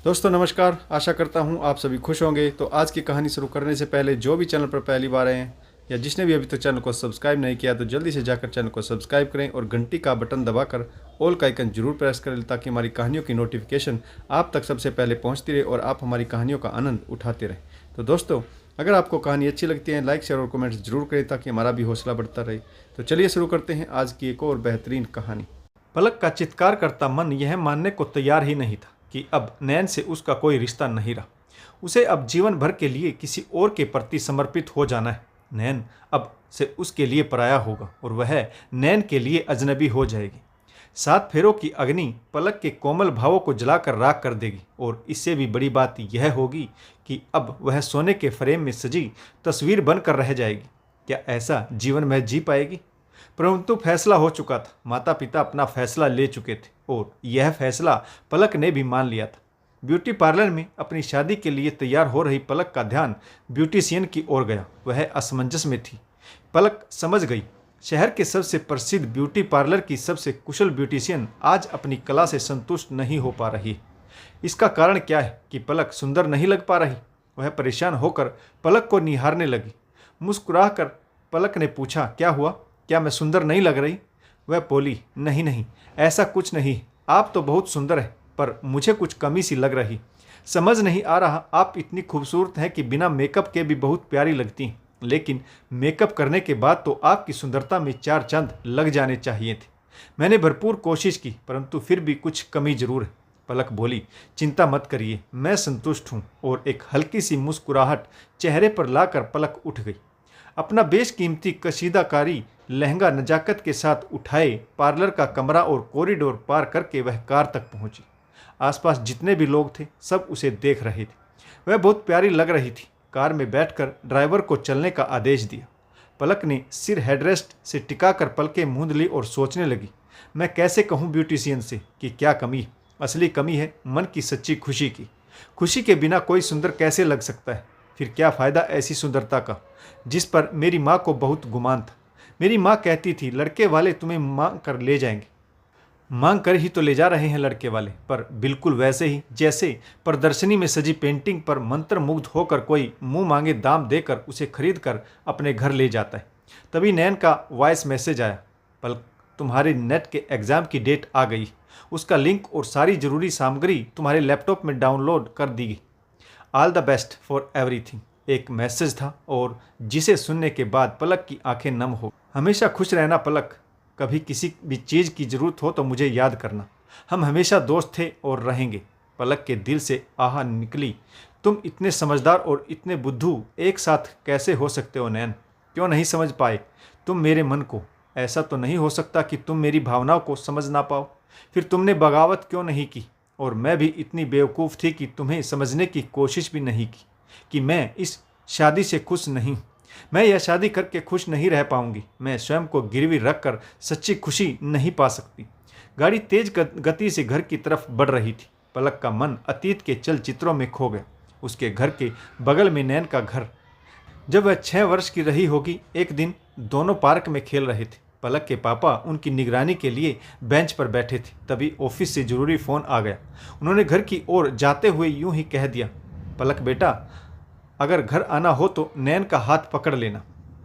दोस्तों नमस्कार। आशा करता हूँ आप सभी खुश होंगे। तो आज की कहानी शुरू करने से पहले जो भी चैनल पर पहली बार आए हैं या जिसने भी अभी तक चैनल को सब्सक्राइब नहीं किया तो जल्दी से जाकर चैनल को सब्सक्राइब करें और घंटी का बटन दबाकर ऑल का आइकन जरूर प्रेस करें ताकि हमारी कहानियों की नोटिफिकेशन आप तक सबसे पहले पहुँचती रहे और आप हमारी कहानियों का आनंद उठाते रहें। तो दोस्तों अगर आपको कहानी अच्छी लगती है लाइक शेयर और कमेंट्स जरूर करें ताकि हमारा भी हौसला बढ़ता रहे। तो चलिए शुरू करते हैं आज की एक और बेहतरीन कहानी। पलक का चित्कार करता मन यह मानने को तैयार ही नहीं था कि अब नैन से उसका कोई रिश्ता नहीं रहा। उसे अब जीवन भर के लिए किसी और के प्रति समर्पित हो जाना है। नैन अब से उसके लिए पराया होगा और वह नैन के लिए अजनबी हो जाएगी। 7 फेरों की अग्नि पलक के कोमल भावों को जलाकर राख कर देगी और इससे भी बड़ी बात यह होगी कि अब वह सोने के फ्रेम में सजी तस्वीर बनकर रह जाएगी। क्या ऐसा जीवन में जी पाएगी? परंतु फैसला हो चुका था। माता पिता अपना फैसला ले चुके थे और यह फैसला पलक ने भी मान लिया था। ब्यूटी पार्लर में अपनी शादी के लिए तैयार हो रही पलक का ध्यान ब्यूटिशियन की ओर गया। वह असमंजस में थी। पलक समझ गई, शहर के सबसे प्रसिद्ध ब्यूटी पार्लर की सबसे कुशल ब्यूटिशियन आज अपनी कला से संतुष्ट नहीं हो पा रही है। इसका कारण क्या है कि पलक सुंदर नहीं लग पा रही? वह परेशान होकर पलक को निहारने लगी। मुस्कुराकर पलक ने पूछा, क्या हुआ? क्या मैं सुंदर नहीं लग रही? वह बोली, नहीं नहीं, ऐसा कुछ नहीं। आप तो बहुत सुंदर है, पर मुझे कुछ कमी सी लग रही। समझ नहीं आ रहा, आप इतनी खूबसूरत हैं कि बिना मेकअप के भी बहुत प्यारी लगती हैं, लेकिन मेकअप करने के बाद तो आपकी सुंदरता में 4 चांद लग जाने चाहिए थे। मैंने भरपूर कोशिश की, परंतु फिर भी कुछ कमी जरूर है। पलक बोली, चिंता मत करिए, मैं संतुष्ट हूँ। और एक हल्की सी मुस्कुराहट चेहरे पर लाकर पलक उठ गई। अपना बेशकीमती कशीदाकारी लहंगा नजाकत के साथ उठाए पार्लर का कमरा और कॉरिडोर पार करके वह कार तक पहुंची। आसपास जितने भी लोग थे सब उसे देख रहे थे। वह बहुत प्यारी लग रही थी। कार में बैठकर ड्राइवर को चलने का आदेश दिया। पलक ने सिर हेडरेस्ट से टिकाकर पलकें मूंद ली और सोचने लगी, मैं कैसे कहूँ ब्यूटिशियन से कि क्या कमी है? असली कमी है मन की सच्ची खुशी की। खुशी के बिना कोई सुंदर कैसे लग सकता है? फिर क्या फ़ायदा ऐसी सुंदरता का जिस पर मेरी माँ को बहुत गुमान था। मेरी माँ कहती थी, लड़के वाले तुम्हें मांग कर ले जाएंगे। मांग कर ही तो ले जा रहे हैं लड़के वाले, पर बिल्कुल वैसे ही जैसे प्रदर्शनी में सजी पेंटिंग पर मंत्र मुग्ध होकर कोई मुंह मांगे दाम देकर उसे खरीद कर अपने घर ले जाता है। तभी नैन का वॉइस मैसेज आया, पलक तुम्हारे नेट के एग्ज़ाम की डेट आ गई। उसका लिंक और सारी ज़रूरी सामग्री तुम्हारे लैपटॉप में डाउनलोड कर दी गई। All the best for everything. एक मैसेज था और जिसे सुनने के बाद पलक की आंखें नम हो। हमेशा खुश रहना पलक, कभी किसी भी चीज़ की ज़रूरत हो तो मुझे याद करना। हम हमेशा दोस्त थे और रहेंगे। पलक के दिल से आह निकली, तुम इतने समझदार और इतने बुद्धू एक साथ कैसे हो सकते हो नैन? क्यों नहीं समझ पाए तुम मेरे मन को? ऐसा तो नहीं हो सकता कि तुम मेरी भावनाओं को समझ ना पाओ। फिर तुमने बगावत क्यों नहीं की? और मैं भी इतनी बेवकूफ़ थी कि तुम्हें समझने की कोशिश भी नहीं की कि मैं इस शादी से खुश नहीं। मैं यह शादी करके खुश नहीं रह पाऊंगी। मैं स्वयं को गिरवी रखकर सच्ची खुशी नहीं पा सकती। गाड़ी तेज गति से घर की तरफ बढ़ रही थी। पलक का मन अतीत के चलचित्रों में खो गया। उसके घर के बगल में नैन का घर। जब वह 6 वर्ष की रही होगी, एक दिन दोनों पार्क में खेल रहे थे। पलक के पापा उनकी निगरानी के लिए बेंच पर बैठे थे। तभी ऑफिस से जरूरी फ़ोन आ गया। उन्होंने घर की ओर जाते हुए यूं ही कह दिया, पलक बेटा, अगर घर आना हो तो नैन का हाथ पकड़ लेना।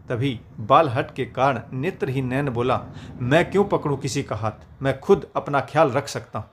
तभी बाल हट के कारण नेत्रहीन नैन बोला, मैं क्यों पकड़ूं किसी का हाथ? मैं खुद अपना ख्याल रख सकता हूँ।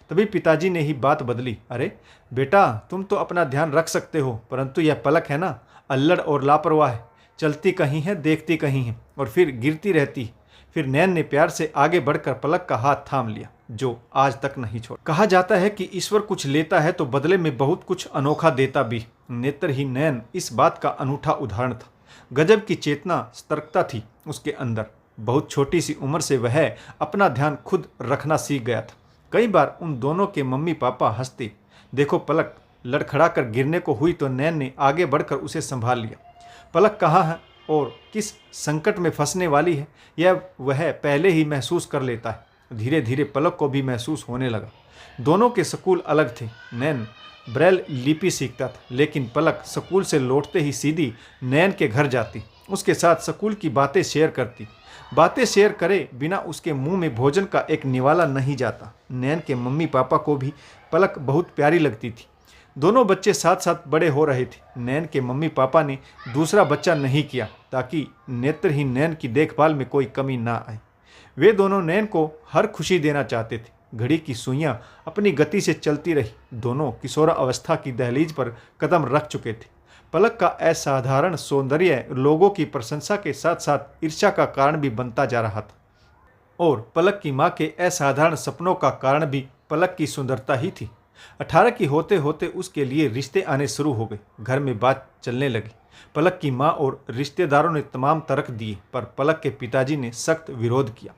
तभी पिताजी ने ही बात बदली, अरे बेटा, तुम तो अपना ध्यान रख सकते हो, परंतु यह पलक है ना, अल्लड़ और लापरवाह है। चलती कहीं है, देखती कहीं है और फिर गिरती रहती है। फिर नैन ने प्यार से आगे बढ़कर पलक का हाथ थाम लिया, जो आज तक नहीं छोड़ा। कहा जाता है कि ईश्वर कुछ लेता है तो बदले में बहुत कुछ अनोखा देता भी। नेत्रहीन नैन इस बात का अनूठा उदाहरण था। गजब की चेतना, सतर्कता थी उसके अंदर। बहुत छोटी सी उम्र से वह अपना ध्यान खुद रखना सीख गया था। कई बार उन दोनों के मम्मी पापा हंसते, देखो पलक लड़खड़ाकर गिरने को हुई तो नैन ने आगे बढ़कर उसे संभाल लिया। पलक कहाँ है और किस संकट में फंसने वाली है यह वह पहले ही महसूस कर लेता है। धीरे धीरे पलक को भी महसूस होने लगा। दोनों के स्कूल अलग थे। नैन ब्रेल लिपि सीखता था, लेकिन पलक स्कूल से लौटते ही सीधी नैन के घर जाती, उसके साथ स्कूल की बातें शेयर करती। बातें शेयर करे बिना उसके मुंह में भोजन का एक निवाला नहीं जाता। नैन के मम्मी पापा को भी पलक बहुत प्यारी लगती थी। दोनों बच्चे साथ साथ बड़े हो रहे थे। नैन के मम्मी पापा ने दूसरा बच्चा नहीं किया ताकि नेत्रहीन नैन की देखभाल में कोई कमी ना आए। वे दोनों नैन को हर खुशी देना चाहते थे। घड़ी की सुइयां अपनी गति से चलती रही। दोनों किशोरावस्था की दहलीज पर कदम रख चुके थे। पलक का असाधारण सौंदर्य लोगों की प्रशंसा के साथ साथ ईर्ष्या का कारण भी बनता जा रहा था, और पलक की मां के असाधारण सपनों का कारण भी पलक की सुंदरता ही थी। 18 की होते होते उसके लिए रिश्ते आने शुरू हो गए। घर में बात चलने लगी। पलक की मां और रिश्तेदारों ने तमाम तर्क दिए, पर पलक के पिताजी ने सख्त विरोध किया।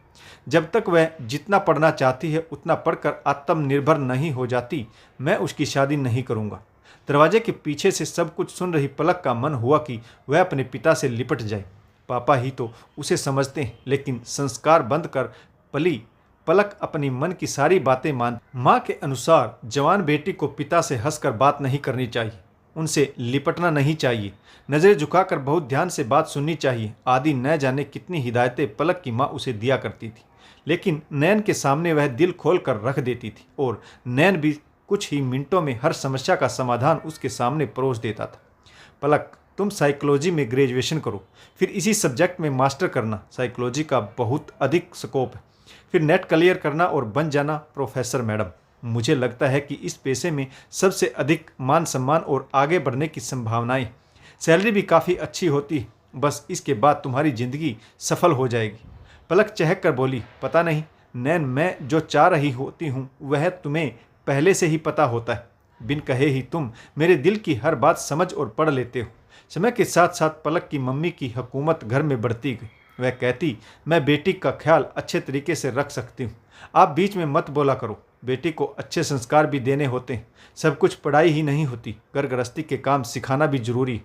जब तक वह जितना पढ़ना चाहती है उतना पढ़कर आत्मनिर्भर नहीं हो जाती, मैं उसकी शादी नहीं करूंगा। दरवाजे के पीछे से सब कुछ सुन रही पलक का मन हुआ कि वह अपने पिता से लिपट जाए। पापा ही तो उसे समझते हैं, लेकिन संस्कार बंद कर पली पलक अपनी मन की सारी बातें मान। माँ के अनुसार जवान बेटी को पिता से हंसकर बात नहीं करनी चाहिए, उनसे लिपटना नहीं चाहिए, नज़रें झुकाकर बहुत ध्यान से बात सुननी चाहिए आदि न जाने कितनी हिदायतें पलक की माँ उसे दिया करती थी। लेकिन नैन के सामने वह दिल खोल कर रख देती थी, और नैन भी कुछ ही मिनटों में हर समस्या का समाधान उसके सामने परोस देता था। पलक, तुम साइकोलॉजी में ग्रेजुएशन करो, फिर इसी सब्जेक्ट में मास्टर करना। साइकोलॉजी का बहुत अधिक स्कोप है। फिर नेट क्लियर करना और बन जाना प्रोफेसर मैडम। मुझे लगता है कि इस पेशे में सबसे अधिक मान सम्मान और आगे बढ़ने की संभावनाएं, सैलरी भी काफ़ी अच्छी होती है। बस इसके बाद तुम्हारी ज़िंदगी सफल हो जाएगी। पलक चहक कर बोली, पता नहीं नैन, मैं जो चाह रही होती हूँ वह तुम्हें पहले से ही पता होता है। बिन कहे ही तुम मेरे दिल की हर बात समझ और पढ़ लेते हो। समय के साथ साथ पलक की मम्मी की हुकूमत घर में बढ़ती गई। वह कहती, मैं बेटी का ख्याल अच्छे तरीके से रख सकती हूँ, आप बीच में मत बोला करो। बेटी को अच्छे संस्कार भी देने होते हैं, सब कुछ पढ़ाई ही नहीं होती, घर गृहस्थी के काम सिखाना भी जरूरी है।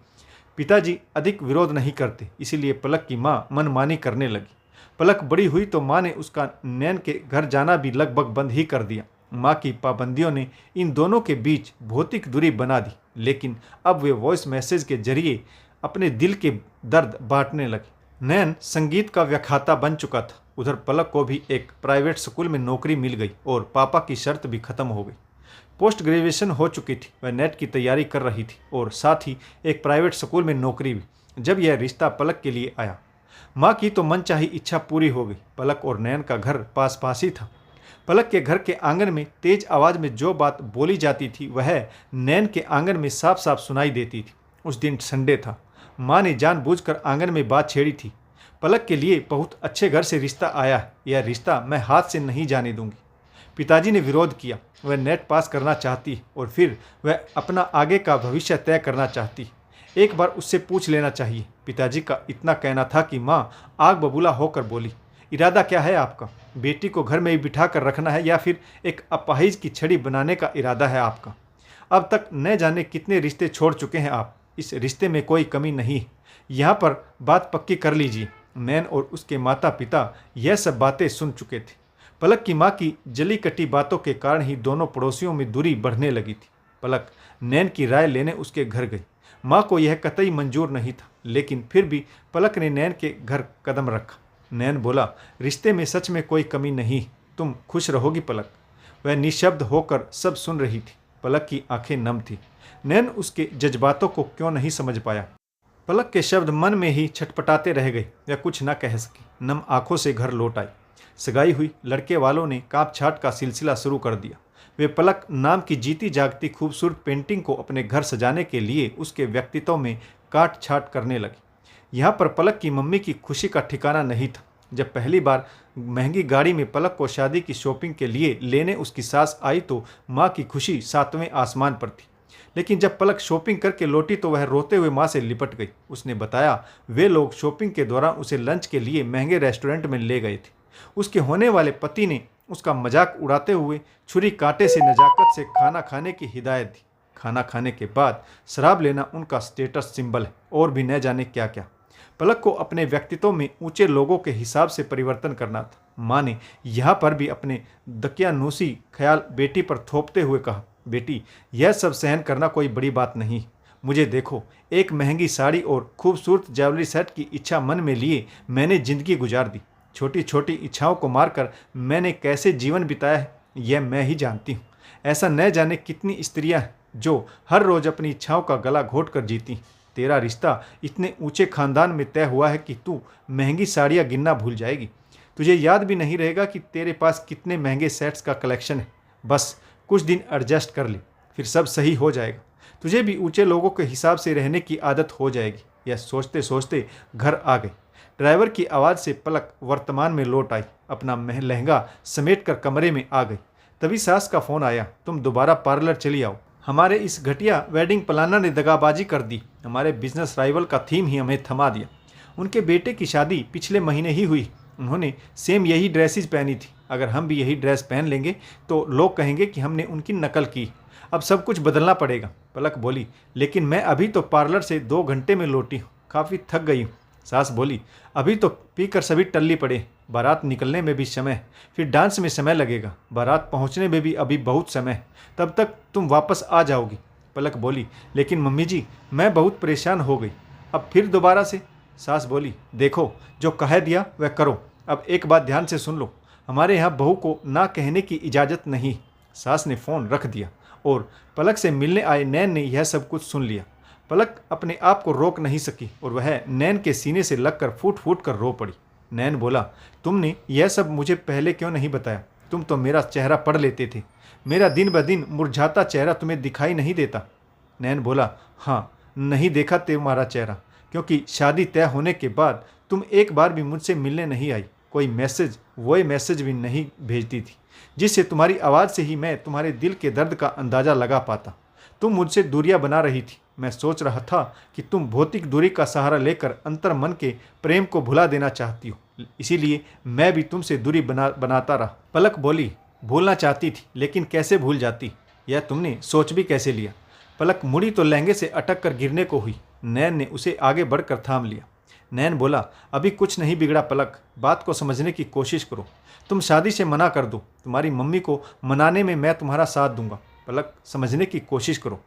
पिताजी अधिक विरोध नहीं करते, इसीलिए पलक की माँ मनमानी करने लगी। पलक बड़ी हुई तो माँ ने उसका नैन के घर जाना भी लगभग बंद ही कर दिया। माँ की पाबंदियों ने इन दोनों के बीच भौतिक दूरी बना दी, लेकिन अब वे वॉइस मैसेज के जरिए अपने दिल के दर्द बांटने लगे। नैन संगीत का व्याख्याता बन चुका था। उधर पलक को भी एक प्राइवेट स्कूल में नौकरी मिल गई और पापा की शर्त भी खत्म हो गई। पोस्ट ग्रेजुएशन हो चुकी थी, वह नेट की तैयारी कर रही थी और साथ ही एक प्राइवेट स्कूल में नौकरी भी। जब यह रिश्ता पलक के लिए आया, माँ की तो मनचाही इच्छा पूरी हो गई। पलक और नैन का घर पास पास ही था। पलक के घर के आंगन में तेज आवाज में जो बात बोली जाती थी वह नैन के आंगन में साफ साफ सुनाई देती थी। उस दिन संडे था। माँ ने जानबूझकर आंगन में बात छेड़ी थी, पलक के लिए बहुत अच्छे घर से रिश्ता आया है, यह रिश्ता मैं हाथ से नहीं जाने दूंगी। पिताजी ने विरोध किया। वह नेट पास करना चाहती और फिर वह अपना आगे का भविष्य तय करना चाहती। एक बार उससे पूछ लेना चाहिए। पिताजी का इतना कहना था कि माँ आग बबूला होकर बोली, इरादा क्या है आपका? बेटी को घर में ही बिठा कर रखना है या फिर एक अपाहिज की छड़ी बनाने का इरादा है आपका? अब तक न जाने कितने रिश्ते छोड़ चुके हैं आप। इस रिश्ते में कोई कमी नहीं है। यहाँ पर बात पक्की कर लीजिए। नैन और उसके माता पिता यह सब बातें सुन चुके थे। पलक की माँ की जली कटी बातों के कारण ही दोनों पड़ोसियों में दूरी बढ़ने लगी थी। पलक नैन की राय लेने उसके घर गई। माँ को यह कतई मंजूर नहीं था, लेकिन फिर भी पलक ने नैन के घर कदम रखा। नैन बोला, रिश्ते में सच में कोई कमी नहीं, तुम खुश रहोगी पलक। वह निशब्द होकर सब सुन रही थी। पलक की आंखें नम थी। नैन उसके जज्बातों को क्यों नहीं समझ पाया। पलक के शब्द मन में ही छटपटाते रह गए। वह कुछ न कह सकी, नम आंखों से घर लौट आई। सगाई हुई। लड़के वालों ने कांप छाट का सिलसिला शुरू कर दिया। वे पलक नाम की जीती जागती खूबसूरत पेंटिंग को अपने घर सजाने के लिए उसके व्यक्तित्व में काट छाट करने लगे। यहाँ पर पलक की मम्मी की खुशी का ठिकाना नहीं था। जब पहली बार महंगी गाड़ी में पलक को शादी की शॉपिंग के लिए लेने उसकी सास आई तो माँ की खुशी 7वें आसमान पर थी। लेकिन जब पलक शॉपिंग करके लौटी तो वह रोते हुए माँ से लिपट गई। उसने बताया वे लोग शॉपिंग के दौरान उसे लंच के लिए महंगे रेस्टोरेंट में ले गए थे। उसके होने वाले पति ने उसका मजाक उड़ाते हुए छुरी कांटे से नजाकत से खाना खाने की हिदायत दी। खाना खाने के बाद शराब लेना उनका स्टेटस सिंबल है, और भी न जाने क्या क्या। पलक को अपने व्यक्तित्व में ऊंचे लोगों के हिसाब से परिवर्तन करना था। माँ ने यहाँ पर भी अपने दकियानूसी ख्याल बेटी पर थोपते हुए कहा, बेटी यह सब सहन करना कोई बड़ी बात नहीं। मुझे देखो, एक महंगी साड़ी और खूबसूरत ज्वेलरी सेट की इच्छा मन में लिए मैंने जिंदगी गुजार दी। छोटी छोटी इच्छाओं को मारकर मैंने कैसे जीवन बिताया है यह मैं ही जानती हूँ। ऐसा न जाने कितनी स्त्रियाँ हैं जो हर रोज़ अपनी इच्छाओं का गला घोट कर जीती। तेरा रिश्ता इतने ऊंचे खानदान में तय हुआ है कि तू महंगी साड़ियाँ गिनना भूल जाएगी। तुझे याद भी नहीं रहेगा कि तेरे पास कितने महंगे सेट्स का कलेक्शन है। बस कुछ दिन एडजस्ट कर ले, फिर सब सही हो जाएगा। तुझे भी ऊंचे लोगों के हिसाब से रहने की आदत हो जाएगी। यह सोचते सोचते घर आ गई। ड्राइवर की आवाज़ से पलक वर्तमान में लौट आई, अपना लहंगा समेट कर कमरे में आ गई। तभी सास का फ़ोन आया, तुम दोबारा पार्लर चली आओ। हमारे इस घटिया वेडिंग प्लानर ने दगाबाजी कर दी। हमारे बिजनेस राइवल का थीम ही हमें थमा दिया। उनके बेटे की शादी पिछले महीने ही हुई। उन्होंने सेम यही ड्रेसेस पहनी थी। अगर हम भी यही ड्रेस पहन लेंगे तो लोग कहेंगे कि हमने उनकी नकल की। अब सब कुछ बदलना पड़ेगा। पलक बोली, लेकिन मैं अभी तो पार्लर से 2 घंटे में लौटी हूँ, काफ़ी थक गई हूँ। सास बोली, अभी तो पीकर सभी टल्ली पड़े। बारात निकलने में भी समय, फिर डांस में समय लगेगा, बारात पहुँचने में भी अभी बहुत समय, तब तक तुम वापस आ जाओगी। पलक बोली, लेकिन मम्मी जी मैं बहुत परेशान हो गई, अब फिर दोबारा से। सास बोली, देखो जो कह दिया वह करो। अब एक बात ध्यान से सुन लो, हमारे यहाँ बहू को ना कहने की इजाज़त नहीं। सास ने फ़ोन रख दिया और पलक से मिलने आए नैन ने यह सब कुछ सुन लिया। पलक अपने आप को रोक नहीं सकी और वह नैन के सीने से लगकर फूट फूट कर रो पड़ी। नैन बोला, तुमने यह सब मुझे पहले क्यों नहीं बताया? तुम तो मेरा चेहरा पढ़ लेते थे। मेरा दिन ब दिन मुरझाता चेहरा तुम्हें दिखाई नहीं देता। नैन बोला, हाँ नहीं देखा तुम्हारा चेहरा, क्योंकि शादी तय होने के बाद तुम एक बार भी मुझसे मिलने नहीं आई। कोई मैसेज वही मैसेज भी नहीं भेजती थी, जिससे तुम्हारी आवाज़ से ही मैं तुम्हारे दिल के दर्द का अंदाज़ा लगा पाता। तुम मुझसे दूरियां बना रही थी। मैं सोच रहा था कि तुम भौतिक दूरी का सहारा लेकर अंतर मन के प्रेम को भुला देना चाहती हो, इसीलिए मैं भी तुमसे दूरी बनाता रहा। पलक बोली, भूलना चाहती थी, लेकिन कैसे भूल जाती? यह तुमने सोच भी कैसे लिया? पलक मुड़ी तो लहंगे से अटक कर गिरने को हुई। नैन ने उसे आगे बढ़कर थाम लिया। नैन बोला, अभी कुछ नहीं बिगड़ा पलक, बात को समझने की कोशिश करो। तुम शादी से मना कर दो, तुम्हारी मम्मी को मनाने में मैं तुम्हारा साथ दूंगा। पलक, समझने की कोशिश करो,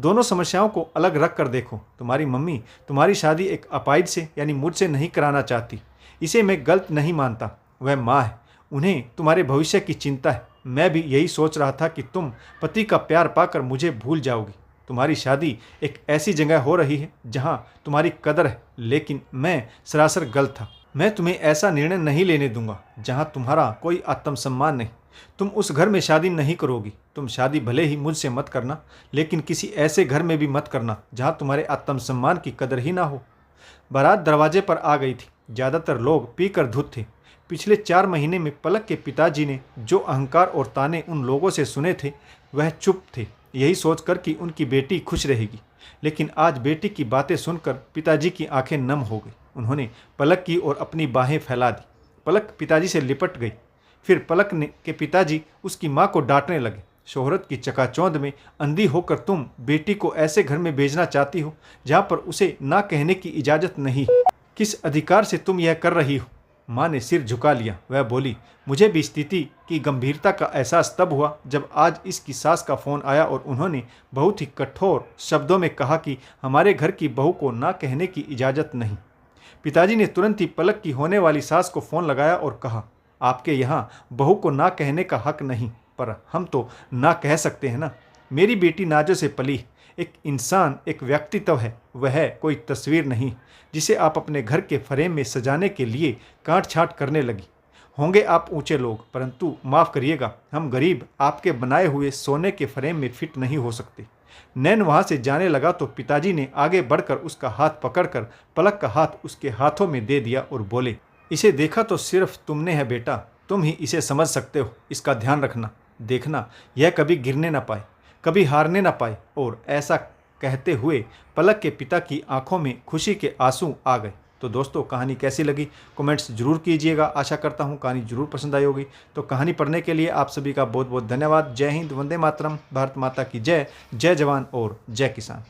दोनों समस्याओं को अलग रख कर देखो। तुम्हारी मम्मी तुम्हारी शादी एक अपाइद से यानी मुझसे नहीं कराना चाहती। इसे मैं गलत नहीं मानता। वह माँ है, उन्हें तुम्हारे भविष्य की चिंता है। मैं भी यही सोच रहा था कि तुम पति का प्यार पाकर मुझे भूल जाओगी। तुम्हारी शादी एक ऐसी जगह हो रही है जहां तुम्हारी कदर है, लेकिन मैं सरासर गलत था। मैं तुम्हें ऐसा निर्णय नहीं लेने दूंगा जहां तुम्हारा कोई आत्मसम्मान नहीं। तुम उस घर में शादी नहीं करोगी। तुम शादी भले ही मुझसे मत करना, लेकिन किसी ऐसे घर में भी मत करना जहां तुम्हारे आत्मसम्मान की कदर ही ना हो। बारात दरवाजे पर आ गई थी। ज़्यादातर लोग पीकर धुत थे। पिछले 4 महीने में पलक के पिताजी ने जो अहंकार और ताने उन लोगों से सुने थे, वह चुप थे, यही सोचकर कि उनकी बेटी खुश रहेगी। लेकिन आज बेटी की बातें सुनकर पिताजी की आंखें नम हो गई। उन्होंने पलक की ओर अपनी बाहें फैला दी। पलक पिताजी से लिपट गई। फिर पलक के पिताजी उसकी माँ को डांटने लगे। शोहरत की चकाचौंध में अंधी होकर तुम बेटी को ऐसे घर में भेजना चाहती हो जहाँ पर उसे ना कहने की इजाज़त नहीं। किस अधिकार से तुम यह कर रही हो? माँ ने सिर झुका लिया। वह बोली, मुझे भी स्थिति की गंभीरता का एहसास तब हुआ जब आज इसकी सास का फ़ोन आया और उन्होंने बहुत ही कठोर शब्दों में कहा कि हमारे घर की बहू को ना कहने की इजाज़त नहीं। पिताजी ने तुरंत ही पलक की होने वाली सास को फ़ोन लगाया और कहा, आपके यहाँ बहू को ना कहने का हक नहीं, पर हम तो ना कह सकते हैं ना। मेरी बेटी नाजों से पली एक इंसान, एक व्यक्तित्व है। वह कोई तस्वीर नहीं जिसे आप अपने घर के फ्रेम में सजाने के लिए काट छाँट करने लगी। होंगे आप ऊंचे लोग, परंतु माफ़ करिएगा, हम गरीब आपके बनाए हुए सोने के फ्रेम में फिट नहीं हो सकते। नैन वहाँ से जाने लगा तो पिताजी ने आगे बढ़कर उसका हाथ पकड़कर पलक का हाथ उसके हाथों में दे दिया और बोले, इसे देखा तो सिर्फ तुमने है बेटा, तुम ही इसे समझ सकते हो। इसका ध्यान रखना, देखना यह कभी गिरने ना पाए, कभी हारने ना पाए। और ऐसा कहते हुए पलक के पिता की आंखों में खुशी के आंसू आ गए। तो दोस्तों, कहानी कैसी लगी कमेंट्स जरूर कीजिएगा। आशा करता हूँ कहानी जरूर पसंद आई होगी। तो कहानी पढ़ने के लिए आप सभी का बहुत बहुत धन्यवाद। जय हिंद, वंदे मातरम, भारत माता की जय। जय जवान और जय किसान।